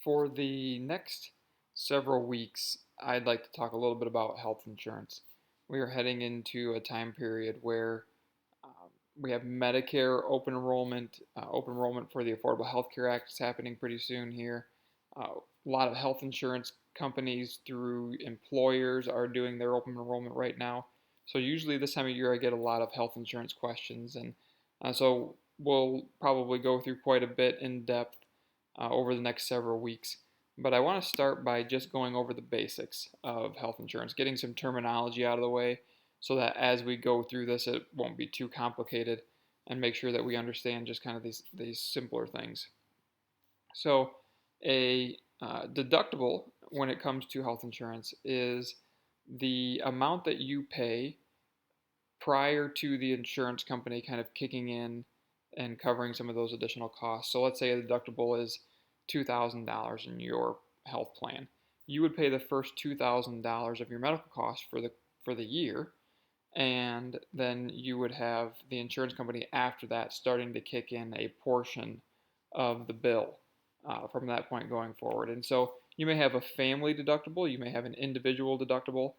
For the next several weeks, I'd like to talk a little bit about health insurance. We are heading into a time period where we have Medicare open enrollment for the Affordable Health Care Act is happening pretty soon here. A lot of health insurance companies through employers are doing their open enrollment right now. So usually this time of year I get a lot of health insurance questions, and so we'll probably go through quite a bit in depth over the next several weeks. But I want to start by just going over the basics of health insurance, getting some terminology out of the way so that as we go through this, it won't be too complicated, and make sure that we understand just kind of these simpler things. So, a deductible when it comes to health insurance is the amount that you pay prior to the insurance company kind of kicking in and covering some of those additional costs. So let's say a deductible is $2,000 in your health plan. You would pay the first $2,000 of your medical costs for the year, and then you would have the insurance company after that starting to kick in a portion of the bill from that point going forward. And so you may have a family deductible, you may have an individual deductible,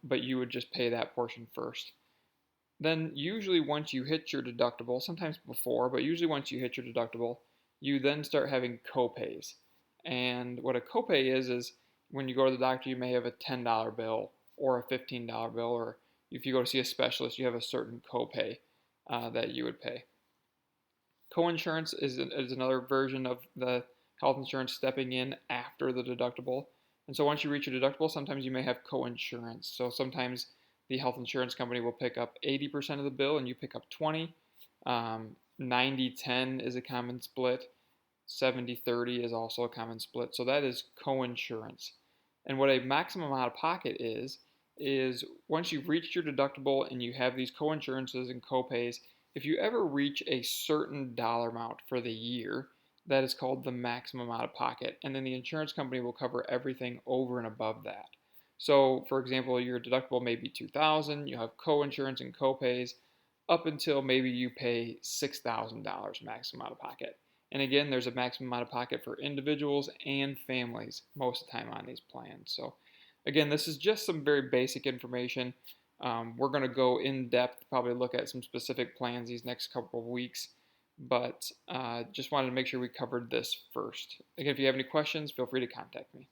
but you would just pay that portion first. Then usually once you hit your deductible, sometimes before, but usually once you hit your deductible, you then start having copays. And what a copay is when you go to the doctor, you may have a $10 bill or a $15 bill, or if you go to see a specialist, you have a certain copay that you would pay. Coinsurance is another version of the health insurance stepping in after the deductible. And so once you reach your deductible, sometimes you may have coinsurance. So sometimes the health insurance company will pick up 80% of the bill and you pick up 20. 90-10 is a common split. 70-30 is also a common split. So that is coinsurance. And what a maximum out of pocket is once you've reached your deductible and you have these coinsurances and copays, if you ever reach a certain dollar amount for the year, that is called the maximum out of pocket. And then the insurance company will cover everything over and above that. So, for example, your deductible may be $2,000, you have coinsurance and copays up until maybe you pay $6,000 maximum out of pocket. And again, there's a maximum out of pocket for individuals and families most of the time on these plans. So, again, this is just some very basic information. We're going to go in depth, probably look at some specific plans these next couple of weeks, but just wanted to make sure we covered this first. Again, if you have any questions, feel free to contact me.